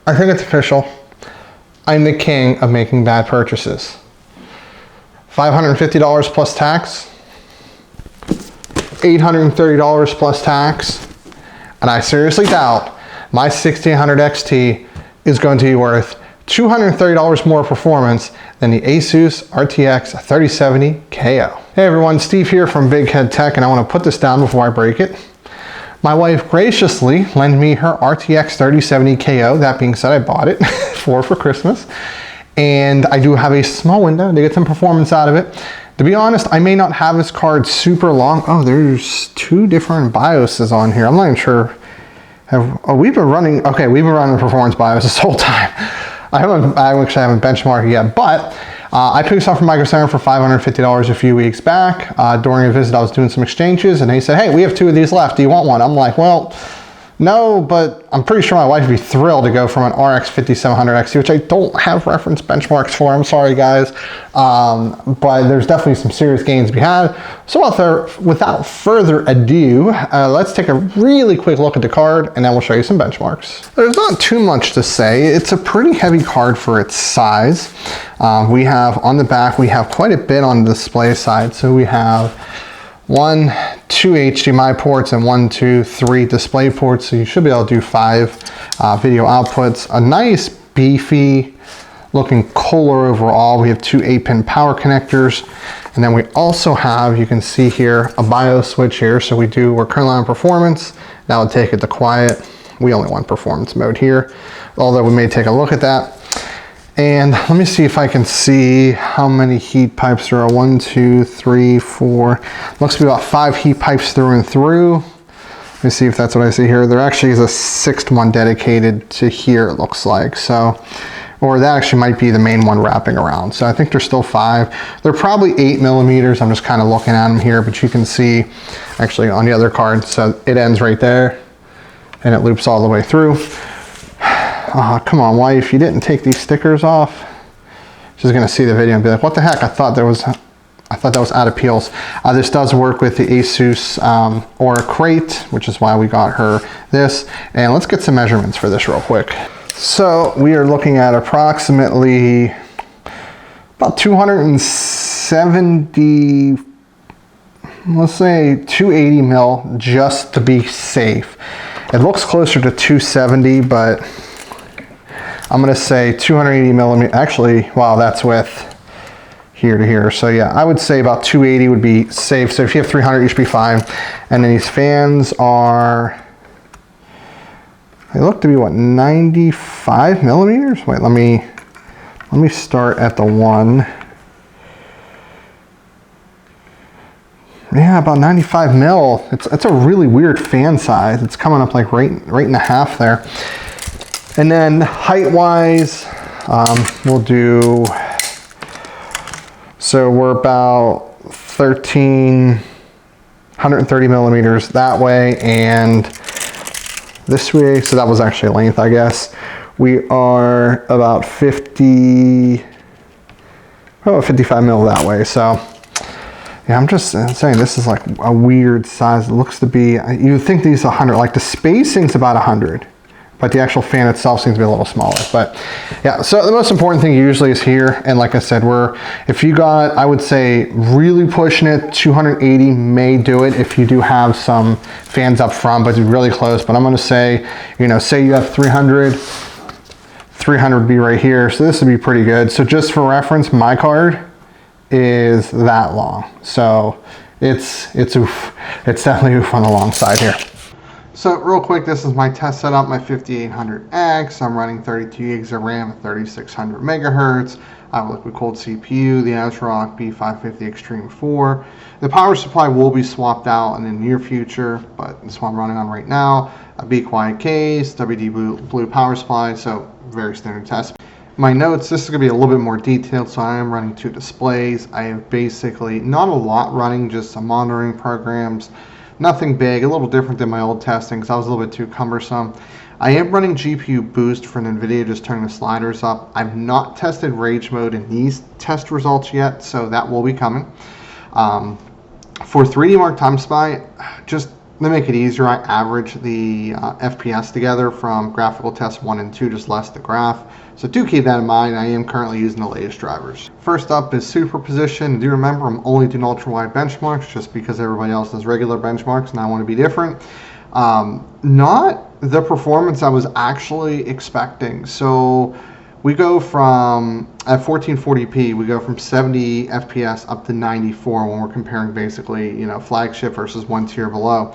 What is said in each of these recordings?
I think it's official. I'm the king of making bad purchases. $550 plus tax, $830 plus tax, and I seriously doubt my 1600 XT is going to be worth $230 more performance than the Asus RTX 3070 KO. Hey everyone, Steve here from Big Head Tech, and I want to put this down before I break it. My wife graciously lent me her RTX 3070 KO. That being said, I bought it for Christmas. And I do have a small window to get some performance out of it. To be honest, I may not have this card super long. Oh, there's two different BIOSes on here. I'm not even sure. We've been running performance BIOS this whole time. I actually haven't benchmarked yet, but I picked this up from Micro Center for $550 a few weeks back. During a visit, I was doing some exchanges, and they said, hey, we have two of these left. Do you want one? I'm like, well, no, but I'm pretty sure my wife would be thrilled to go from an RX 5700 XT, which I don't have reference benchmarks for. I'm sorry, guys. But there's definitely some serious gains to be had. So without further ado, let's take a really quick look at the card, and then we'll show you some benchmarks. There's not too much to say. It's a pretty heavy card for its size. We have on the back, we have quite a bit on the display side. So we have 2 HDMI ports and 3 display ports, so you should be able to do 5 video outputs. A nice beefy looking cooler overall. We have 2 8-pin power connectors, and then we also have, you can see here, a BIOS switch here. So we're currently on performance. That will take it to quiet. We only want performance mode here, although we may take a look at that. And let me see if I can see how many heat pipes there are. 1, 2, 3, 4. Looks to be about 5 heat pipes through and through. Let me see if that's what I see here. There actually is a 6th one dedicated to here, it looks like. So, or that actually might be the main one wrapping around. So I think there's still 5. They're probably 8 millimeters. I'm just kind of looking at them here, but you can see actually on the other card. So it ends right there and it loops all the way through. Oh, come on, wife, you didn't take these stickers off. She's gonna see the video and be like, what the heck? I thought that was out of peels. This does work with the Asus Aura Crate, which is why we got her this. And let's get some measurements for this real quick. So we are looking at approximately about 270, let's say 280 mil, just to be safe. It looks closer to 270, but I'm gonna say 280 millimeter. Actually, wow, that's with here to here. So yeah, I would say about 280 would be safe. So if you have 300, you should be fine. And then these fans they look to be what, 95 millimeters? Wait, let me start at the 1. Yeah, about 95 mil. It's a really weird fan size. It's coming up like right in the half there. And then height-wise, we'll do, so we're about 130 millimeters that way and this way. So that was actually length, I guess. We are about 55 mil that way. So yeah, I'm just saying this is like a weird size. It looks to be, you would think these are 100, like the spacing's about 100. But the actual fan itself seems to be a little smaller. But yeah, so the most important thing usually is here. And like I said, if you got, I would say really pushing it, 280 may do it if you do have some fans up front, but it's really close. But I'm gonna say, say you have 300 would be right here. So this would be pretty good. So just for reference, my card is that long. So it's definitely oof on the long side here. So real quick, this is my test setup, my 5800X. I'm running 32 gigs of RAM at 3600 megahertz. I have a liquid cooled CPU, the ASRock B550 Extreme 4. The power supply will be swapped out in the near future, but this one I'm running on right now. A Be Quiet case, WD Blue power supply, so very standard test. My notes, this is gonna be a little bit more detailed, so I am running 2 displays. I have basically not a lot running, just some monitoring programs. Nothing big, a little different than my old testing because I was a little bit too cumbersome. I am running GPU boost for NVIDIA, just turning the sliders up. I've not tested rage mode in these test results yet, so that will be coming. For 3D Mark Time Spy, just To make it easier, I average the FPS together from graphical test 1 and 2, just less the graph. So do keep that in mind. I am currently using the latest drivers. First up is superposition. Do remember, I'm only doing ultra-wide benchmarks just because everybody else does regular benchmarks and I want to be different. Not the performance I was actually expecting. So we go from, at 1440p, we go from 70 FPS up to 94 when we're comparing basically, you know, flagship versus one tier below.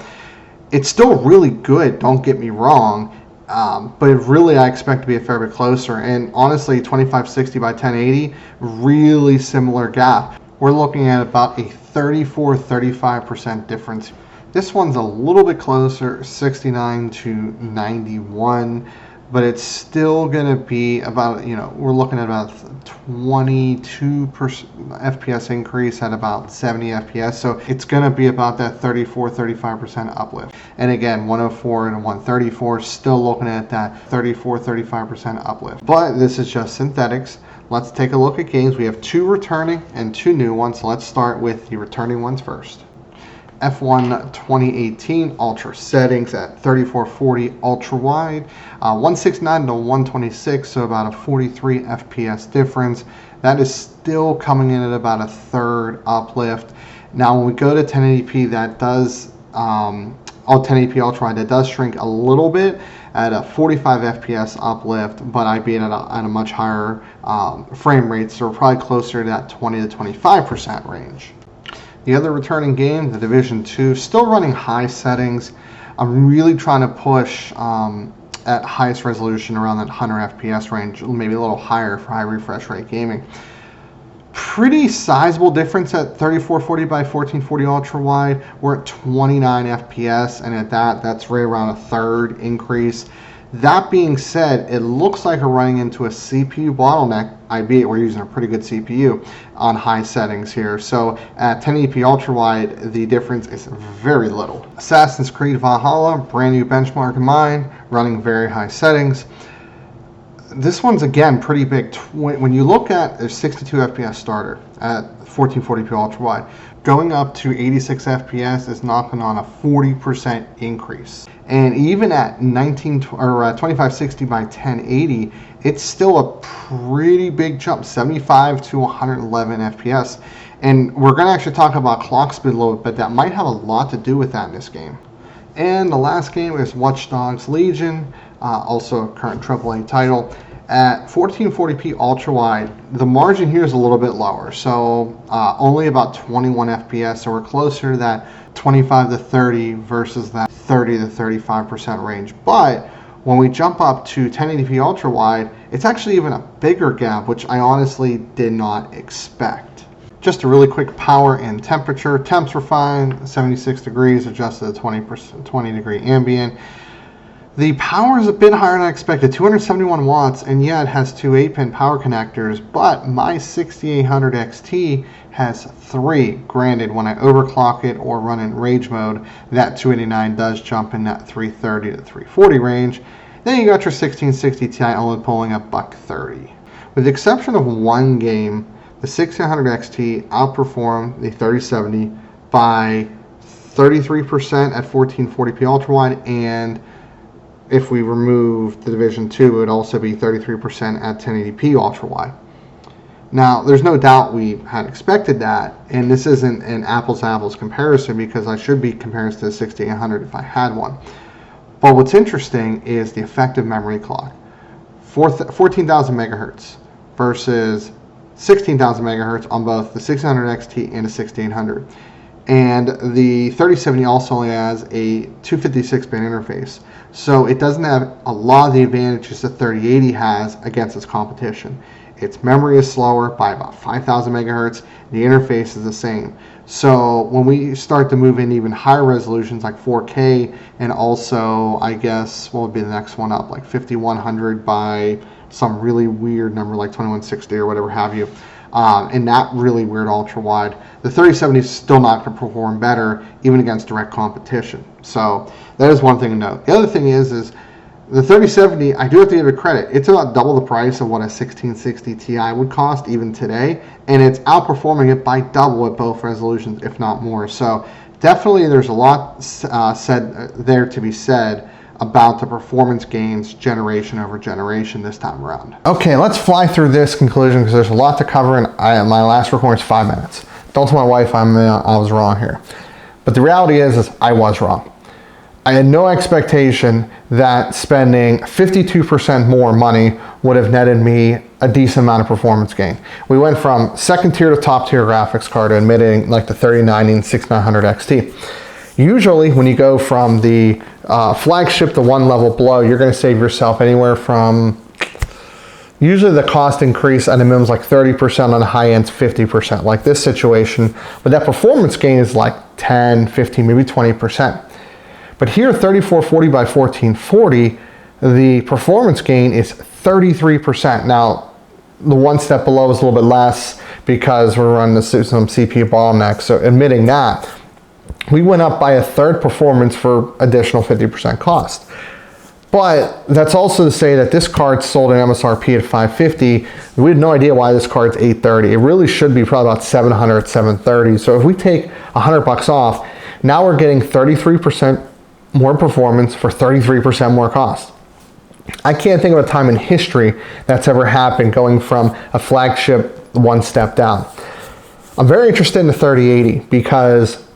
It's still really good, don't get me wrong, but really I expect to be a fair bit closer. And honestly, 2560 by 1080, really similar gap. We're looking at about a 34-35% difference. This one's a little bit closer, 69 to 91. But it's still going to be about, you know, we're looking at about 22% FPS increase at about 70 FPS. So it's going to be about that 34-35% uplift. And again, 104 and 134, still looking at that 34-35% uplift. But this is just synthetics. Let's take a look at games. We have 2 returning and 2 new ones. So let's start with the returning ones first. F1 2018 Ultra settings at 3440 ultra wide, 169 to 126, so about a 43 FPS difference. That is still coming in at about a third uplift. Now when we go to 1080p, that does 1080p ultra wide, that does shrink a little bit at a 45 FPS uplift, but I beat it at a much higher frame rate, so we're probably closer to that 20 to 25% range. The other returning game, The Division 2, still running high settings. I'm really trying to push at highest resolution around that 100 FPS range, maybe a little higher for high refresh rate gaming. Pretty sizable difference at 3440 by 1440 ultra wide. We're at 29 FPS, and at that's right around a third increase. That being said, it looks like we're running into a CPU bottleneck, albeit we're using a pretty good CPU on high settings here. So at 1080p ultra wide, the difference is very little. Assassin's Creed Valhalla, brand new benchmark in mind, running very high settings. This one's again pretty big. When you look at a 62 FPS starter at 1440p ultra wide, going up to 86 FPS is knocking on a 40% increase. And even at 2560 by 1080, it's still a pretty big jump, 75 to 111 FPS. And we're going to actually talk about clock speed a little bit, but that might have a lot to do with that in this game. And the last game is Watch Dogs Legion, also a current AAA title. At 1440p ultra wide, the margin here is a little bit lower, so only about 21 FPS, so we're closer to that 25 to 30 versus that 30 to 35% range. But when we jump up to 1080p ultra wide, it's actually even a bigger gap, which I honestly did not expect. Just a really quick power and temperature. Temps were fine, 76 degrees, adjusted to 20 degree ambient. The power is a bit higher than I expected, 271 watts, and yeah, it has 2 8-pin power connectors, but my 6800 XT has 3. Granted, when I overclock it or run in rage mode, that 289 does jump in that 330 to 340 range. Then you got your 1660 Ti only pulling up $130. With the exception of one game, the 6800 XT outperformed the 3070 by 33% at 1440p ultra wide, and if we remove the Division 2, it would also be 33% at 1080p ultra wide. Now, there's no doubt we had expected that, and this isn't an apples-to-apples comparison because I should be comparing this to the 6800 if I had one. But what's interesting is the effective memory clock. 14,000 megahertz versus 16,000 megahertz on both the 600 XT and the 6800. And the 3070 also only has a 256-bit interface. So it doesn't have a lot of the advantages that 3080 has against its competition. Its memory is slower by about 5,000 megahertz. The interface is the same. So when we start to move in even higher resolutions like 4K, and also I guess what would be the next one up, like 5100 by some really weird number like 2160 or whatever have you, and that really weird ultra wide, the 3070 is still not going to perform better even against direct competition. So that is one thing to note. The other thing is the 3070, I do have to give it credit. It's about double the price of what a 1660 Ti would cost even today, and it's outperforming it by double at both resolutions, if not more. So definitely there's a lot said there to be said about the performance gains generation over generation this time around. Okay, let's fly through this conclusion because there's a lot to cover, and my last recording is 5 minutes. Don't tell my wife I was wrong here. But the reality is I was wrong. I had no expectation that spending 52% more money would have netted me a decent amount of performance gain. We went from second tier to top tier graphics card to admitting like the 3090 and 6900 XT. Usually when you go from the flagship to one level below, you're gonna save yourself anywhere from, usually the cost increase at a minimum is like 30%, on the high end's 50%, like this situation. But that performance gain is like 10, 15, maybe 20%. But here, 3440 by 1440, the performance gain is 33%. Now, the one step below is a little bit less because we're running some CPU bottlenecks, so admitting that, we went up by a third performance for additional 50% cost. But that's also to say that this card sold an MSRP at 550. We had no idea why this card's 830. It really should be probably about 700, 730. So if we take $100 off, now we're getting 33% more performance for 33% more cost. I can't think of a time in history that's ever happened going from a flagship one step down. I'm very interested in the 3080 because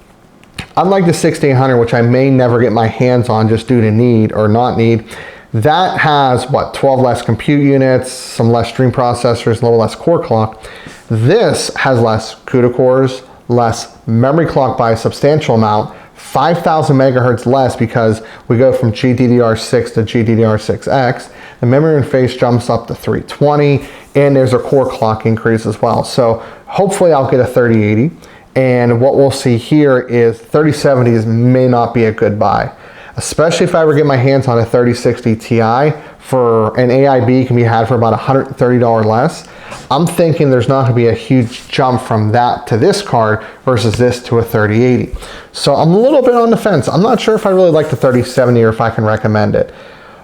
unlike the 6800, which I may never get my hands on just due to need or not need, that has, what, 12 less compute units, some less stream processors, a little less core clock. This has less CUDA cores, less memory clock by a substantial amount, 5,000 megahertz less because we go from GDDR6 to GDDR6X. The memory interface jumps up to 320, and there's a core clock increase as well. So hopefully I'll get a 3080. And what we'll see here is 3070s may not be a good buy, especially if I ever get my hands on a 3060 Ti for an AIB can be had for about $130 less. I'm thinking there's not gonna be a huge jump from that to this card versus this to a 3080. So I'm a little bit on the fence. I'm not sure if I really like the 3070 or if I can recommend it.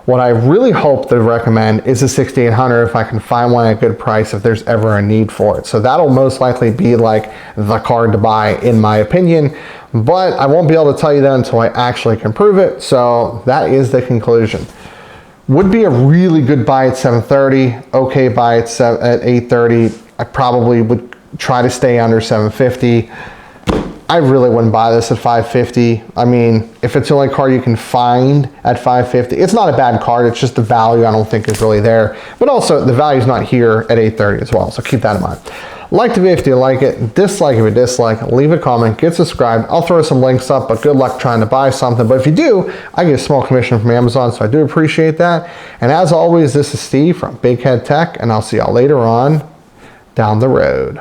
What I really hope to recommend is a 6800 if I can find one at a good price if there's ever a need for it. So that'll most likely be like the card to buy in my opinion, but I won't be able to tell you that until I actually can prove it. So that is the conclusion. Would be a really good buy at 730, okay buy at 830. I probably would try to stay under 750. I really wouldn't buy this at 550. I mean, if it's the only card you can find at 550, it's not a bad card. It's just the value I don't think is really there. But also the value's not here at 830 as well. So keep that in mind. Like the video if you like it, dislike if you dislike, leave a comment, get subscribed. I'll throw some links up, but good luck trying to buy something. But if you do, I get a small commission from Amazon, so I do appreciate that. And as always, this is Steve from Big Head Tech, and I'll see y'all later on down the road.